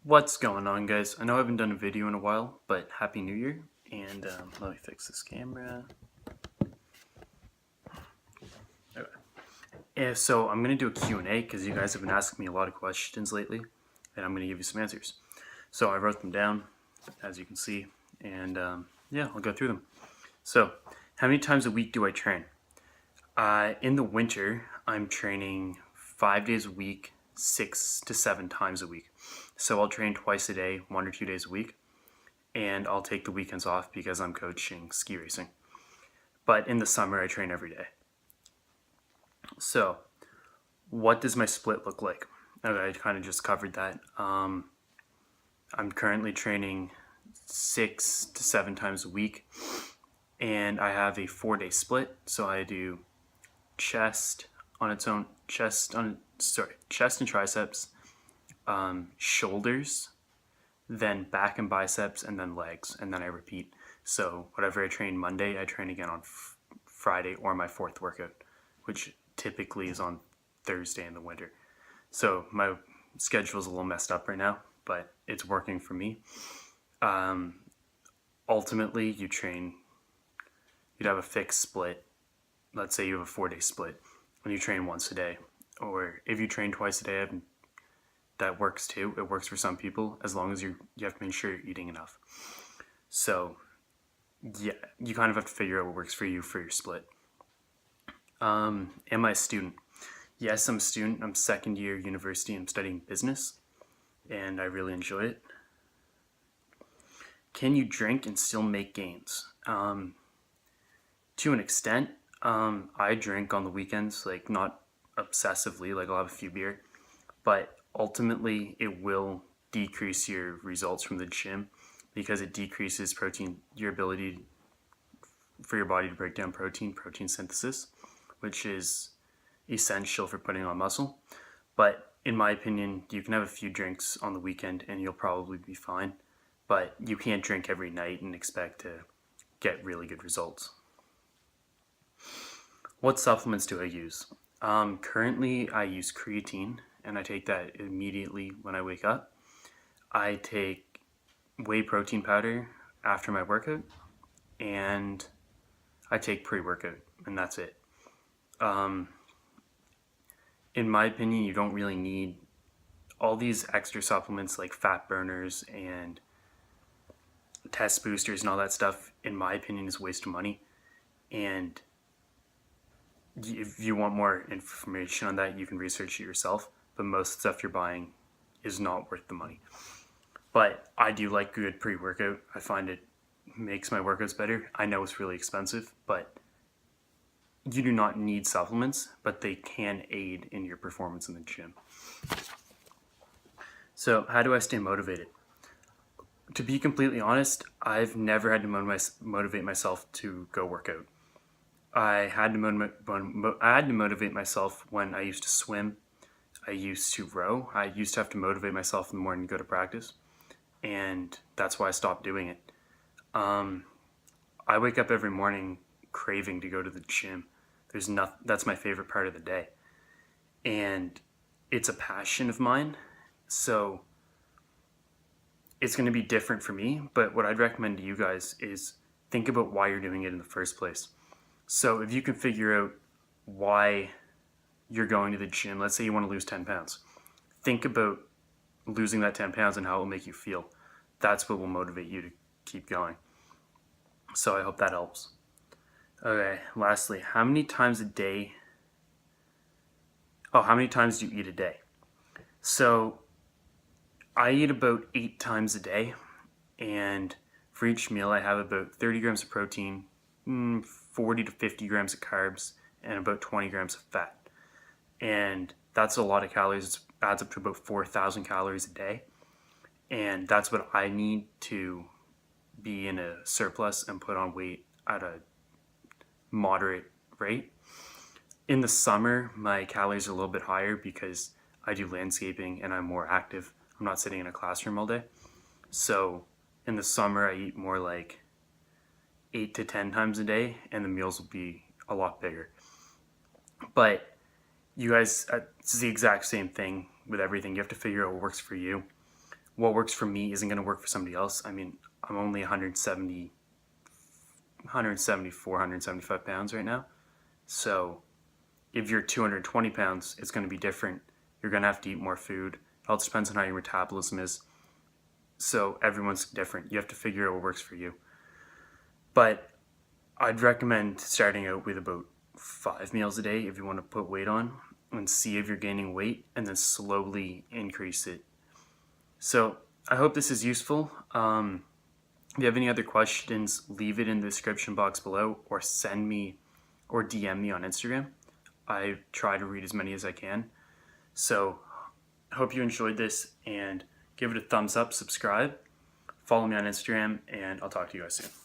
What's going on, guys? I know I haven't done a video in a while, but Happy New Year. And let me fix this camera. Okay. So I'm going to do a Q&A because you guys have been asking me a lot of questions lately, and I'm going to give you some answers. So I wrote them down, as you can see, and yeah, I'll go through them. So, how many times a week do I train? In the winter, I'm training 5 days a week, 6 to 7 times a week. So I'll train twice a day, 1 or 2 days a week, and I'll take the weekends off because I'm coaching ski racing. But in the summer, I train every day. So, what does my split look like? Okay, I kind of just covered that. I'm currently training 6 to 7 times a week, and I have a 4 day split. So I do chest on its own, chest and triceps, shoulders, then back and biceps, and then legs, and then I repeat. So whatever I train Monday, I train again on Friday or my fourth workout, which typically is on Thursday in the winter. So my schedule is a little messed up right now, but it's working for me. Ultimately, you'd have a fixed split. Let's say you have a 4 day split, and you train once a day, or if you train twice a day, that works too. It works for some people as long as you have to make sure you're eating enough. So yeah, you kind of have to figure out what works for you for your split. Am I a student? Yes, I'm a student. I'm second year university. I'm studying business, and I really enjoy it. Can you drink and still make gains? To an extent. I drink on the weekends, like not obsessively, like I'll have a few beer, but ultimately it will decrease your results from the gym because it decreases your ability for your body to break down protein synthesis, which is essential for putting on muscle. But in my opinion, you can have a few drinks on the weekend and you'll probably be fine, but you can't drink every night and expect to get really good results. What supplements do I use? Currently, I use creatine, and I take that immediately when I wake up. I take whey protein powder after my workout, and I take pre-workout, and that's it. In my opinion, you don't really need all these extra supplements like fat burners and test boosters and all that stuff. In my opinion, is a waste of money. And if you want more information on that, you can research it yourself. But most stuff you're buying is not worth the money. But I do like good pre-workout. I find it makes my workouts better. I know it's really expensive, but you do not need supplements, but they can aid in your performance in the gym. So how do I stay motivated? To be completely honest, I've never had to motivate myself to go work out. I had to motivate myself when I used to swim. I used to row. I used to have to motivate myself in the morning to go to practice, and that's why I stopped doing it. I wake up every morning craving to go to the gym. That's my favorite part of the day, and it's a passion of mine. So it's going to be different for me. But what I'd recommend to you guys is think about why you're doing it in the first place. So if you can figure out why you're going to the gym, let's say you want to lose 10 pounds, think about losing that 10 pounds and how it will make you feel. That's what will motivate you to keep going. So I hope that helps. Okay, lastly, how many times do you eat a day? So I eat about 8 times a day, and for each meal I have about 30 grams of protein, 40 to 50 grams of carbs, and about 20 grams of fat. And that's a lot of calories. It adds up to about 4,000 calories a day. And that's what I need to be in a surplus and put on weight at a moderate rate. In the summer, my calories are a little bit higher because I do landscaping and I'm more active. I'm not sitting in a classroom all day. So in the summer, I eat more like 8 to 10 times a day, and the meals will be a lot bigger. But you guys, it's the exact same thing with everything. You have to figure out what works for you. what works for me isn't going to work for somebody else. I mean, I'm only 174, 175 pounds right now. So if you're 220 pounds, it's going to be different. You're going to have to eat more food. It all depends on how your metabolism is. So everyone's different. You have to figure out what works for you. But I'd recommend starting out with about 5 meals a day if you want to put weight on and see if you're gaining weight, and then slowly increase it. So I hope this is useful. If you have any other questions, leave it in the description box below, or send me or DM me on Instagram. I try to read as many as I can. So I hope you enjoyed this, and give it a thumbs up, subscribe, follow me on Instagram, and I'll talk to you guys soon.